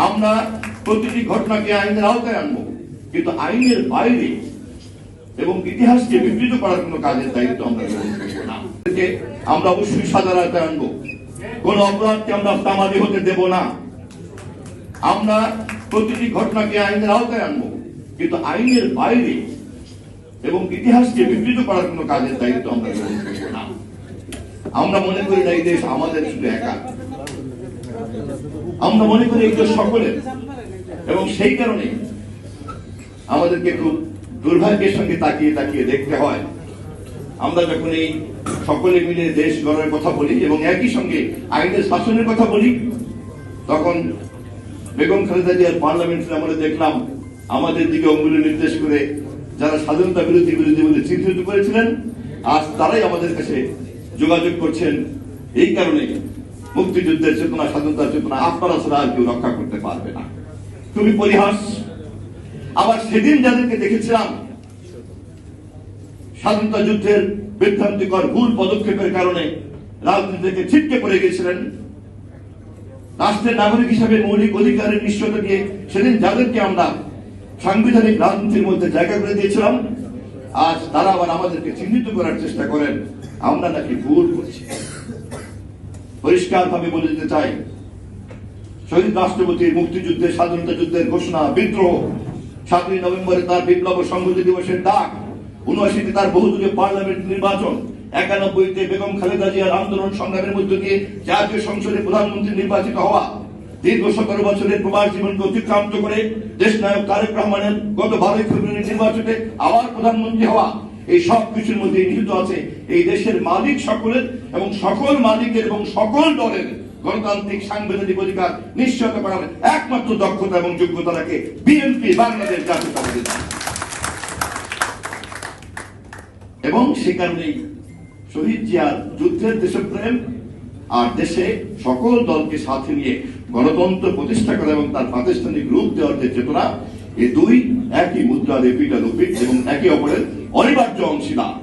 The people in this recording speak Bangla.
আমরা প্রতিটি ঘটনাকে আইনের আওতায় আনবো, কিন্তু আইনের বাইরে এবং ইতিহাসকে বিকৃত করার কোন কাজের দায়িত্ব আমরা গ্রহণ করবো না। আমরা অবশ্যই সাজার আওতায় আনবো, কোন অপরাধকে আমরা তামাদি হতে দেব না। আমরা প্রতিটি ঘটনাকে আইনের আওতায় আনবো, কিন্তু আইনের বাইরে এবং ইতিহাসকে বিকৃত করার কোন কাজের দায়িত্ব আমরা গ্রহণ করবো না। আমরা মনে করি না এই দেশ আমাদের শুধু একা, আমরা মনে করি এই দেশ সকলের, এবং সেই কারণে আমাদেরকে খুব দুর্ভাগ্যের সঙ্গে তাকিয়ে তাকিয়ে দেখতে হয় আমরা যখন এই সকলে মিলে দেশ গড়ার কথা বলি এবং একই সঙ্গে আইনের শাসনের কথা বলি, তখন বেগম খালেদা জিয়ার পার্লামেন্টে আমরা দেখলাম আমাদের দিকে অঙ্গুলি নির্দেশ করে যারা স্বাধীনতা বিরোধী বলে চিহ্নিত করেছিলেন, আজ তারাই আমাদের কাছে যোগাযোগ করছেন। এই কারণে মুক্তিযুদ্ধের চেতনা, স্বাধীনতার চেতনা আপনারা ছাড়া আর কেউ রক্ষা করতে পারবে না। খুবই পরিহাস। আবার সেদিন যাদেরকে দেখেছিলাম স্বাধীনতা যুদ্ধের বিভ্রান্তিকর ভুল পদক্ষেপের কারণে রাজনীতি থেকে ছিটকে পড়ে গেছিলেন, রাষ্ট্রের নাগরিক হিসেবে মৌলিক অধিকারের নিশ্চয়তা দিয়ে সেদিন যাদেরকে আমরা সাংবিধানিক রাজনীতির মধ্যে জায়গা করে দিয়েছিলাম, আজ তারা আবার আমাদেরকে চিহ্নিত করার চেষ্টা করেন আমরা নাকি ভুল করছি। পরিষ্কার ভাবে বলে দিতে চাই, শহীদ রাষ্ট্রপতির মুক্তিযুদ্ধের, স্বাধীনতা যুদ্ধের ঘোষণা, বিদ্রোহ, 7ই নভেম্বরে তার বিপ্লব সংহতি দিবসের ডাক, 79-তে তার বহুদলীয় পার্লামেন্ট নির্বাচন, 91-তে বেগম খালেদা জিয়ার আন্দোলন সংগ্রামের মধ্য দিয়ে জাতীয় সংসদে প্রধানমন্ত্রী নির্বাচিত হওয়া, দীর্ঘ 17 বছরের প্রবাস জীবনকে অতিক্রান্ত করে দেশ নায়ক তারেক রহমানের গত 12 ফেব্রুয়ারি নির্বাচনে আবার প্রধানমন্ত্রী হওয়া, এই সব কিছুর মধ্যে নিহিত আছে এই দেশের মালিক সকলের এবং সকল মালিকের এবং সকল দলের গণতান্ত্রিক সাংবিধানিক অধিকার নিশ্চিত করার একমাত্র দক্ষতা এবং যোগ্যতা রাখে বিএনপি, বাংলাদেশ জাতীয়তাবাদী দল। এবং সে কারণেই শহীদ জিয়ার যুদ্ধের দেশপ্রেম আর দেশে সকল দলকে সাথে নিয়ে গণতন্ত্র প্রতিষ্ঠা করা এবং তার প্রাতিষ্ঠানিক রূপ দেওয়ার যে চেতনা, এই দুই একই মুদ্রার এপিট আর ওপিট এবং একে অপরের অনিবার্য অংশীদার।